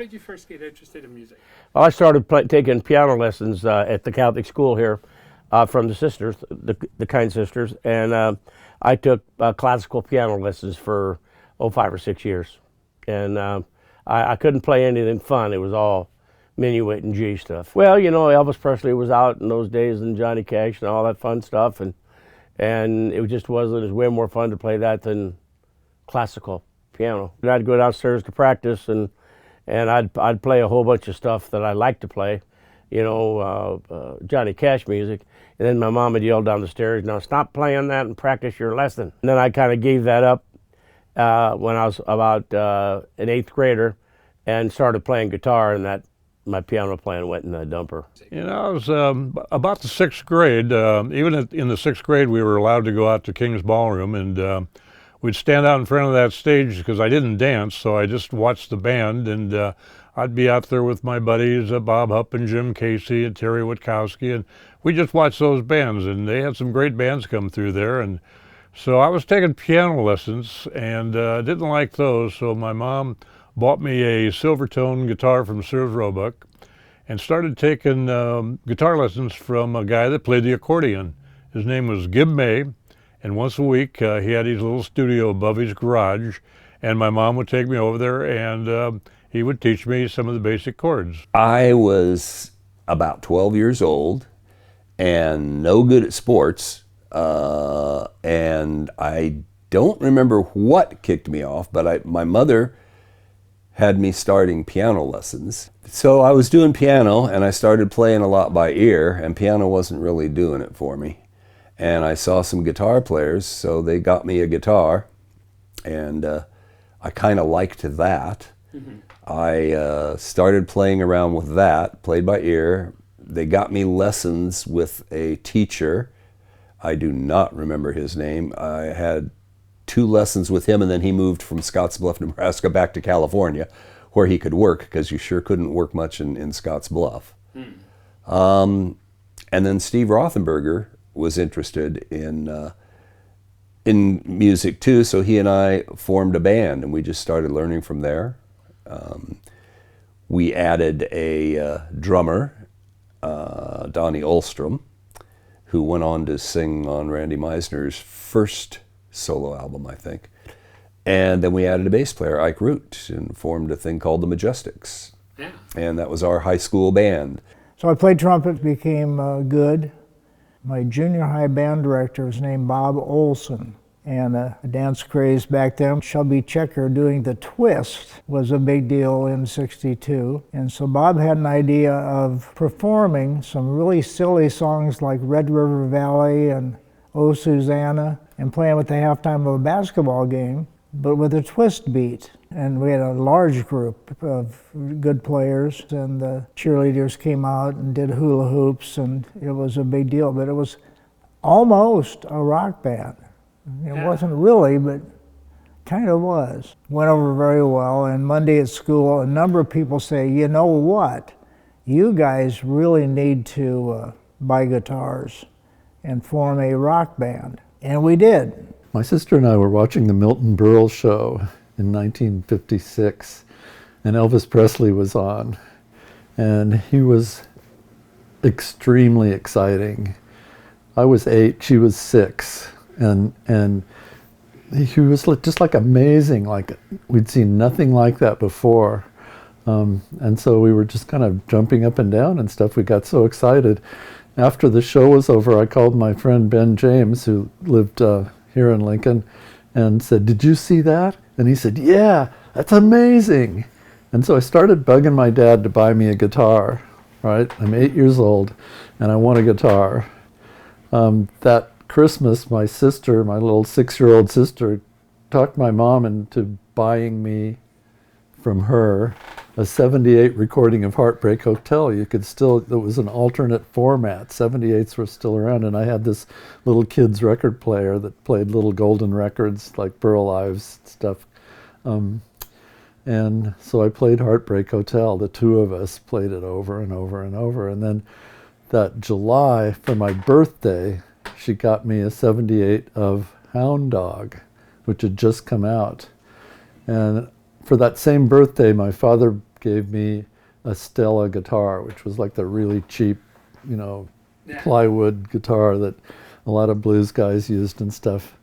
did you first get interested in music? Well, I started taking piano lessons at the Catholic school here from the sisters, the kind sisters, and I took classical piano lessons for 5 or 6 years, and I couldn't play anything fun. It was all minuet and G stuff. Well, you know, Elvis Presley was out in those days, and Johnny Cash and all that fun stuff, and it just wasn't. It was way more fun to play that than classical piano. And I'd go downstairs to practice, and I'd play a whole bunch of stuff that I liked to play, you know, Johnny Cash music. And then my mom would yell down the stairs, "Now stop playing that and practice your lesson." And then I kind of gave that up when I was about an 8th grader, and started playing guitar, and that my piano playing went in the dumper. You know, I was about the 6th grade. Even in the 6th grade, we were allowed to go out to King's Ballroom, and we'd stand out in front of that stage because I didn't dance, so I just watched the band, and I'd be out there with my buddies, Bob Hupp and Jim Casey and Terry Witkowski, and we just watched those bands, and they had some great bands come through there. And so I was taking piano lessons and didn't like those, so my mom bought me a Silvertone guitar from Sears Roebuck and started taking guitar lessons from a guy that played the accordion. His name was Gib May, and once a week he had his little studio above his garage, and my mom would take me over there, and he would teach me some of the basic chords. I was about 12 years old and no good at sports, and I don't remember what kicked me off, but my mother had me starting piano lessons. So I was doing piano, and I started playing a lot by ear, and piano wasn't really doing it for me. And I saw some guitar players, so they got me a guitar, and I kind of liked that. Mm-hmm. I started playing around with that, played by ear. They got me lessons with a teacher. I do not remember his name. I had 2 lessons with him, and then he moved from Scottsbluff, Nebraska back to California, where he could work, because you sure couldn't work much in Scottsbluff. And then Steve Rothenberger was interested in music too, so he and I formed a band, and we just started learning from there. We added a drummer, Donnie Olstrom, who went on to sing on Randy Meisner's first solo album, I think. And then we added a bass player, Ike Root, and formed a thing called the Majestics. Yeah. And that was our high school band. So I played trumpet, became good. My junior high band director was named Bob Olson, and a dance craze back then. Chubby Checker doing the twist was a big deal in '62. And so Bob had an idea of performing some really silly songs like Red River Valley and Oh Susanna, and playing with the halftime of a basketball game, but with a twist beat. And we had a large group of good players, and the cheerleaders came out and did hula hoops, and it was a big deal. But it was almost a rock band. It wasn't really, but kind of was. Went over very well, and Monday at school, a number of people say, "You know what? You guys really need to buy guitars and form a rock band." And we did. My sister and I were watching the Milton Berle show in 1956, and Elvis Presley was on, and he was extremely exciting. I was 8, she was 6, and he was just like amazing, like we'd seen nothing like that before. And so we were just kind of jumping up and down and stuff. We got so excited. After the show was over, I called my friend Ben James, who lived here in Lincoln, and said, "Did you see that?" And he said, "Yeah, that's amazing." And so I started bugging my dad to buy me a guitar, right? I'm 8 years old, and I want a guitar. That Christmas, my sister, my little 6-year-old sister, talked my mom into buying me from her a '78 recording of Heartbreak Hotel. You could still, it was an alternate format. '78s were still around, and I had this little kid's record player that played little golden records like Burl Ives stuff. And so I played Heartbreak Hotel. The 2 of us played it over and over and over. And then that July, for my birthday, she got me a '78 of Hound Dog, which had just come out. And for that same birthday, my father gave me a Stella guitar, which was like the really cheap, Yeah. plywood guitar that a lot of blues guys used and stuff,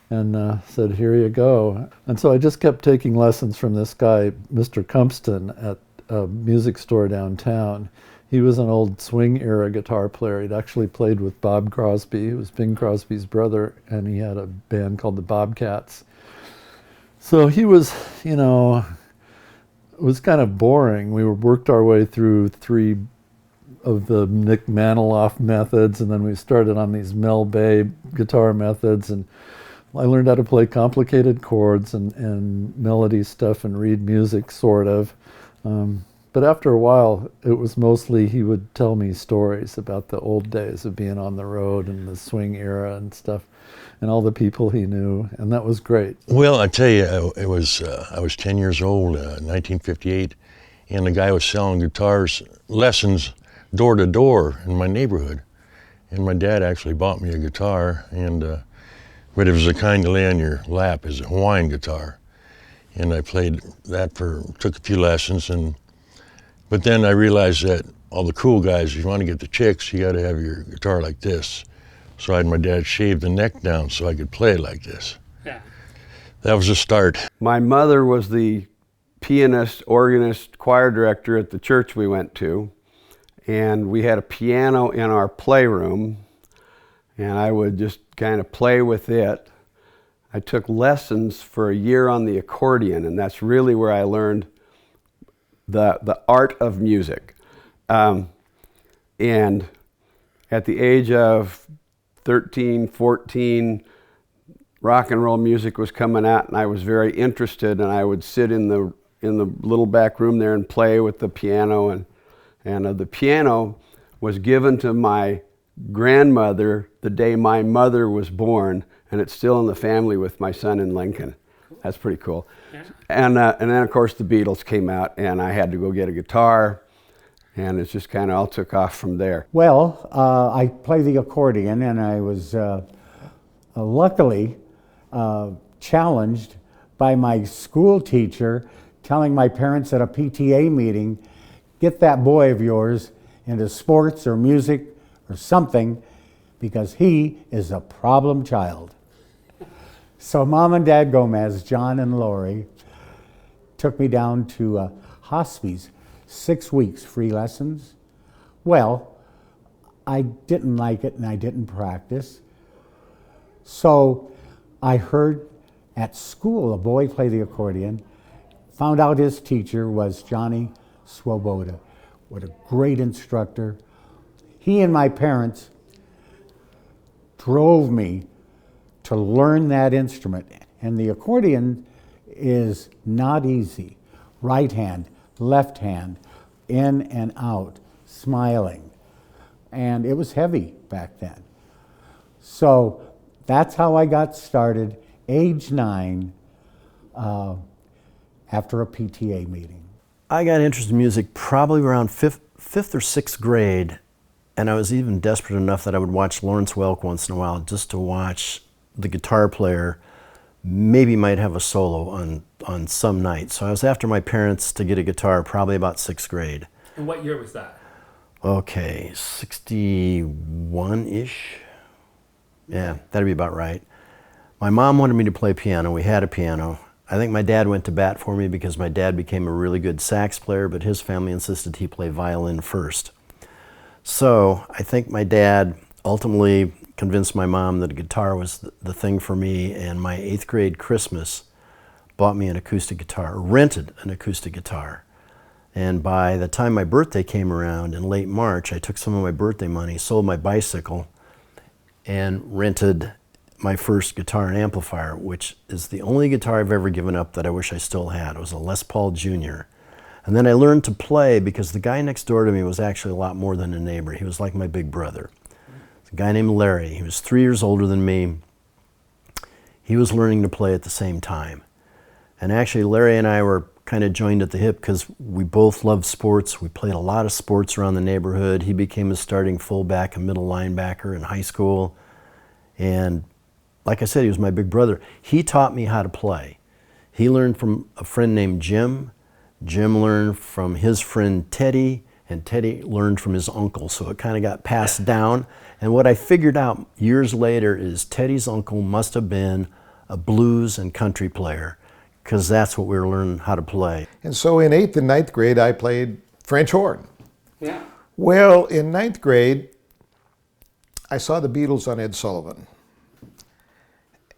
and said, here you go. And so I just kept taking lessons from this guy, Mr. Cumpston, at a music store downtown. He was an old swing era guitar player. He'd actually played with Bob Crosby, who was Bing Crosby's brother, and he had a band called the Bobcats. So he was, it was kind of boring. We worked our way through 3 of the Nick Maniloff methods, and then we started on these Mel Bay guitar methods, and I learned how to play complicated chords and melody stuff and read music, sort of. But after a while, it was mostly he would tell me stories about the old days of being on the road and the swing era and stuff, and all the people he knew, and that was great. Well, I tell you, I was 10 years old, 1958, and the guy was selling guitars lessons door to door in my neighborhood, and my dad actually bought me a guitar, and but it was the kind to lay on your lap, is a Hawaiian guitar, and I played that took a few lessons, but then I realized that all the cool guys, if you want to get the chicks, you got to have your guitar like this. So I had my dad shave the neck down so I could play it like this. Yeah. That was the start. My mother was the pianist, organist, choir director at the church we went to, and we had a piano in our playroom, and I would just kind of play with it. I took lessons for a year on the accordion, and that's really where I learned the art of music. And at the age of 13, 14, rock and roll music was coming out, and I was very interested, and I would sit in the little back room there and play with the piano, and the piano was given to my grandmother the day my mother was born, and it's still in the family with my son in Lincoln. That's pretty cool. Yeah. And then of course the Beatles came out, and I had to go get a guitar, and it just kind of all took off from there. Well, I play the accordion, and I was luckily challenged by my school teacher telling my parents at a PTA meeting, get that boy of yours into sports or music or something, because he is a problem child. So Mom and Dad Gomez, John and Lori, took me down to hospice, 6 weeks, free lessons. Well, I didn't like it and I didn't practice. So I heard at school a boy play the accordion, found out his teacher was Johnny Swoboda. What a great instructor. He and my parents drove me to learn that instrument. And the accordion is not easy. Right hand, left hand, in and out, smiling. And it was heavy back then. So that's how I got started, age 9, after a PTA meeting. I got interested in music probably around fifth or sixth grade, and I was even desperate enough that I would watch Lawrence Welk once in a while just to watch the guitar player maybe might have a solo on some night. So I was after my parents to get a guitar probably about sixth grade. And what year was that? Okay, 61-ish. Yeah, that'd be about right. My mom wanted me to play piano. We had a piano. I think my dad went to bat for me because my dad became a really good sax player, but his family insisted he play violin first. So I think my dad ultimately convinced my mom that a guitar was the thing for me, and my 8th grade Christmas bought me an acoustic guitar, rented an acoustic guitar. And by the time my birthday came around in late March, I took some of my birthday money, sold my bicycle, and rented my first guitar and amplifier, which is the only guitar I've ever given up that I wish I still had. It was a Les Paul Jr. And then I learned to play because the guy next door to me was actually a lot more than a neighbor. He was like my big brother. A guy named Larry. He was 3 years older than me. He was learning to play at the same time. And actually Larry and I were kind of joined at the hip because we both loved sports. We played a lot of sports around the neighborhood. He became a starting fullback, a middle linebacker in high school. And like I said, he was my big brother. He taught me how to play. He learned from a friend named Jim. Jim learned from his friend Teddy, and Teddy learned from his uncle, so it kind of got passed down. And what I figured out years later is Teddy's uncle must have been a blues and country player, because that's what we were learning how to play. And so in 8th and 9th grade, I played French horn. Yeah. Well, in 9th grade, I saw the Beatles on Ed Sullivan.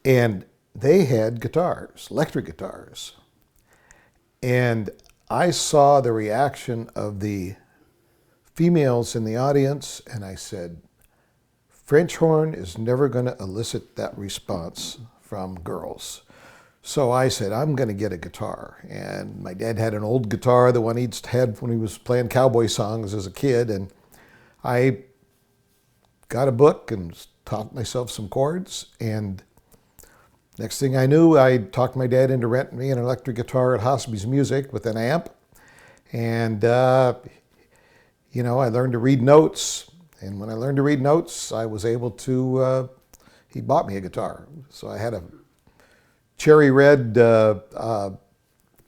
And they had guitars, electric guitars. And I saw the reaction of the females in the audience, and I said, French horn is never going to elicit that response from girls. So I said, I'm going to get a guitar. And my dad had an old guitar, the one he'd had when he was playing cowboy songs as a kid. And I got a book and taught myself some chords. And next thing I knew, I talked my dad into renting me an electric guitar at Hosby's Music with an amp. And, you know, I learned to read notes. And when I learned to read notes, I was able to, he bought me a guitar. So I had a cherry red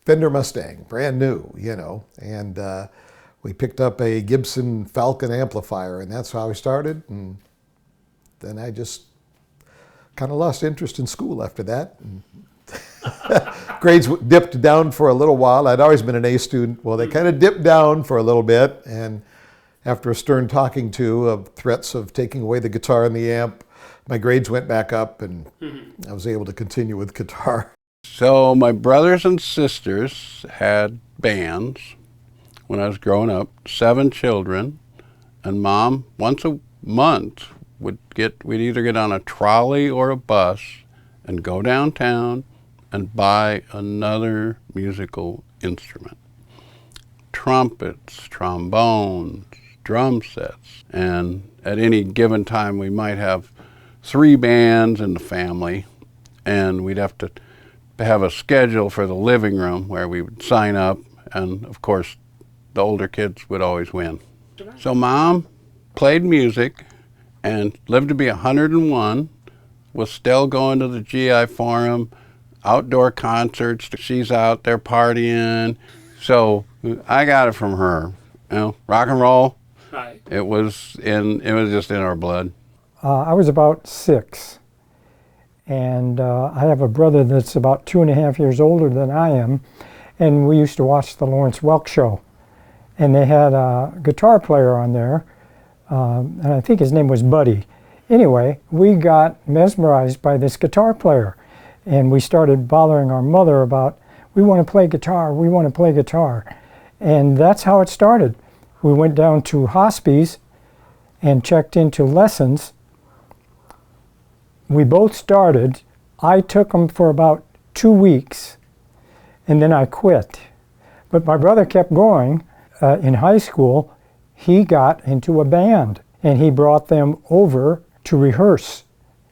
Fender Mustang, brand new, you know. And we picked up a Gibson Falcon amplifier, and that's how I started. And then I just kind of lost interest in school after that. Grades dipped down for a little while. I'd always been an A student. Well, they kind of dipped down for a little bit, and after a stern talking to of threats of taking away the guitar and the amp, my grades went back up, and I was able to continue with guitar. So my brothers and sisters had bands when I was growing up, 7 children, and Mom, once a month, we'd either get on a trolley or a bus and go downtown and buy another musical instrument. Trumpets, trombones, drum sets, and at any given time we might have 3 bands in the family, and we'd have to have a schedule for the living room where we would sign up, and of course the older kids would always win. So Mom played music and lived to be 101, was still going to the GI Forum, outdoor concerts. She's out there partying. So I got it from her. You know, rock and roll. Right. It was just in our blood. I was about 6, and I have a brother that's about 2.5 years older than I am, and we used to watch the Lawrence Welk show, and they had a guitar player on there, and I think his name was Buddy. Anyway, we got mesmerized by this guitar player, and we started bothering our mother about, we want to play guitar, we want to play guitar. And that's how it started. We went down to Hosby's and checked into lessons. We both started. I took them for about 2 weeks, and then I quit. But my brother kept going. In high school, he got into a band, and he brought them over to rehearse,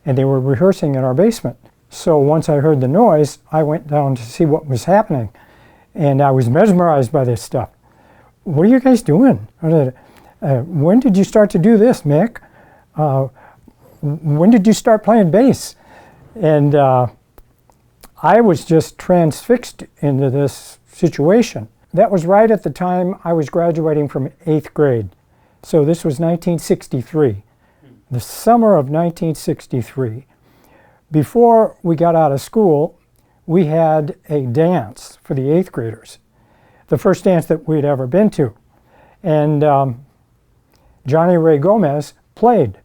and they were rehearsing in our basement. So once I heard the noise, I went down to see what was happening, and I was mesmerized by this stuff. What are you guys doing? When did you start to do this, Mick? When did you start playing bass? And I was just transfixed into this situation. That was right at the time I was graduating from 8th grade. So this was 1963, the summer of 1963. Before we got out of school, we had a dance for the 8th graders, the first dance that we'd ever been to. And Johnny Ray Gomez played.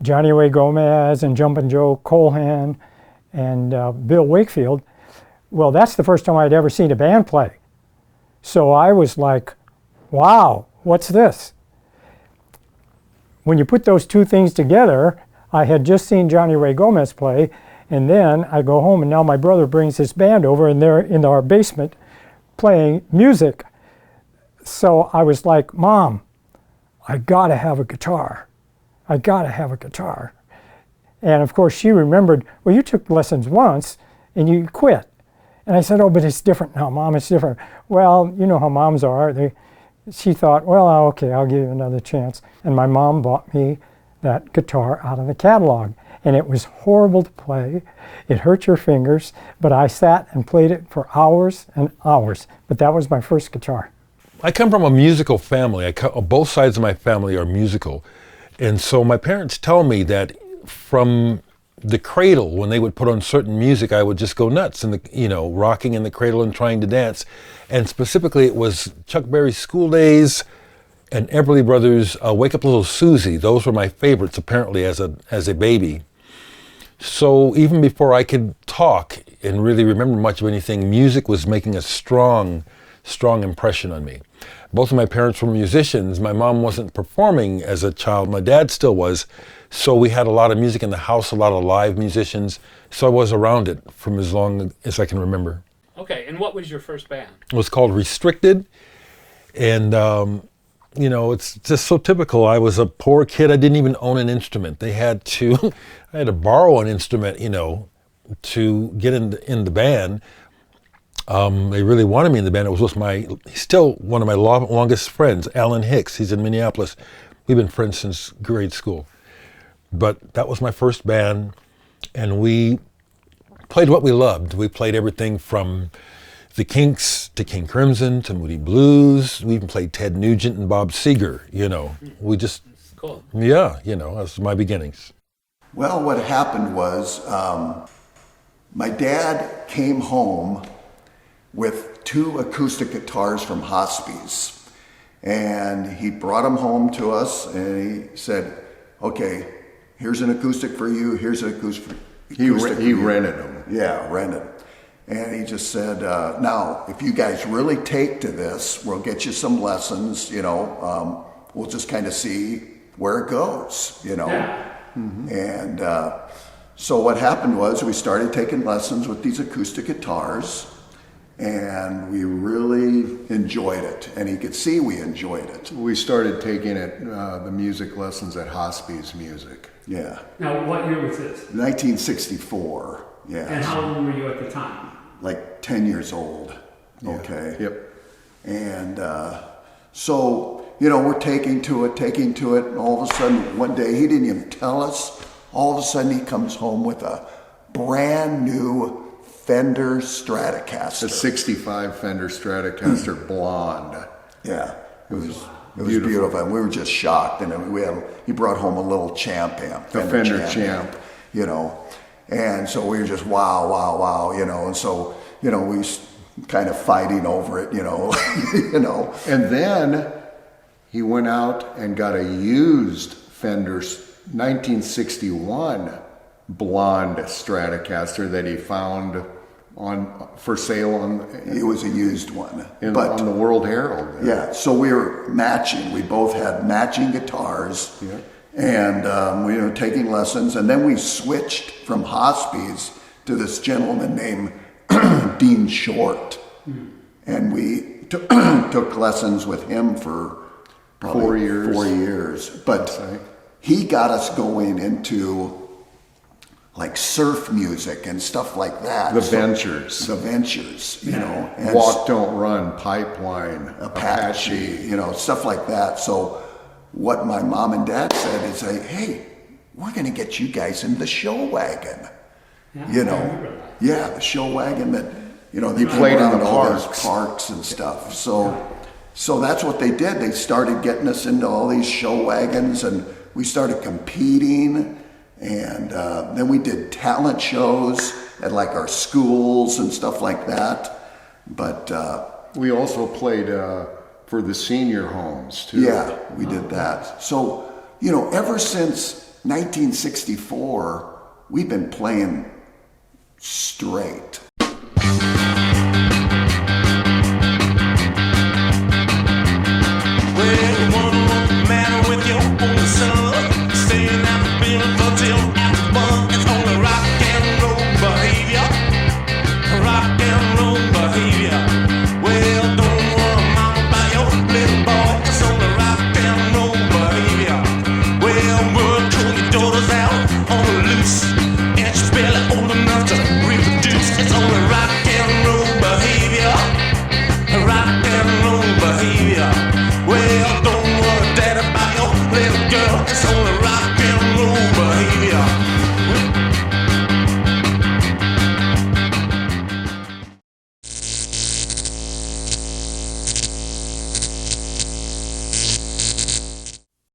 Johnny Ray Gomez and Jumpin' Joe Colhan and Bill Wakefield. Well, that's the first time I'd ever seen a band play. So I was like, wow, what's this? When you put those two things together, I had just seen Johnny Ray Gomez play, and then I go home, and now my brother brings his band over, and they're in our basement playing music. So I was like, Mom, I gotta have a guitar. I gotta have a guitar. And of course she remembered, well, you took lessons once and you quit. And I said, oh, but it's different now, Mom, it's different. Well, you know how moms are. She thought, well, okay, I'll give you another chance. And my mom bought me that guitar out of the catalog. and it was horrible to play. It hurt your fingers, but I sat and played it for hours and hours. But that was my first guitar. I come from a musical family. Both sides of my family are musical. And so my parents tell me that from the cradle, when they would put on certain music, I would just go nuts, and rocking in the cradle and trying to dance. And specifically, it was Chuck Berry's School Days and Everly Brothers' Wake Up Little Susie. Those were my favorites, apparently, as a baby. So even before I could talk and really remember much of anything, music was making a strong impression on me. Both of my parents were musicians. My mom wasn't performing as a child. My dad still was. So we had a lot of music in the house, a lot of live musicians. So I was around it from as long as I can remember. Okay, and what was your first band? It was called Restricted. And, it's just so typical. I was a poor kid. I didn't even own an instrument. I had to borrow an instrument, to get in the band. They really wanted me in the band. It was with he's still one of my longest friends, Alan Hicks. He's in Minneapolis. We've been friends since grade school. But that was my first band, and we played what we loved. We played everything from the Kinks to King Crimson to Moody Blues. We even played Ted Nugent and Bob Seger, We just, cool. Yeah, that was my beginnings. Well, what happened was my dad came home with 2 acoustic guitars from Hospies. And he brought them home to us, and he said, okay, here's an acoustic for you, here's an acoustic for you. He rented them. Yeah, rented. And he just said, now, if you guys really take to this, we'll get you some lessons, we'll just kind of see where it goes, Yeah. Mm-hmm. And so what happened was we started taking lessons with these acoustic guitars, and we really enjoyed it, and he could see we enjoyed it. We started taking the music lessons at Hospies Music. Yeah. Now, what year was this? 1964, yeah. And how old were you at the time? Like 10 years old, Yeah. Okay. Yep. And so, we're taking to it, and all of a sudden, one day, he didn't even tell us, all of a sudden he comes home with a brand new Fender Stratocaster. A 65 Fender Stratocaster blonde. Yeah, it was beautiful. And we were just shocked. And he brought home a little Champ amp. The Fender Champ. And so we were just wow, and so, we kind of fighting over it, And then he went out and got a used Fender 1961 blonde Stratocaster that he found for sale it was a used one on the World Herald. Yeah, so we were matching. We both had matching guitars. Yeah. And we were taking lessons, and then we switched from Hospies to this gentleman named Dean Short. And we took lessons with him for probably 4 years. 4 years. But he got us going into like surf music and stuff like that. The Ventures, And Walk Don't Run, Pipeline, Apache, stuff like that. So what my mom and dad said is, hey, we're going to get you guys in the show wagon. Yeah, the show wagon that, they played in the parks and stuff. So that's what they did. They started getting us into all these show wagons, and we started competing. And then we did talent shows at like our schools and stuff like that. But we also played for the senior homes too. Yeah, we did that. So, ever since 1964, we've been playing straight.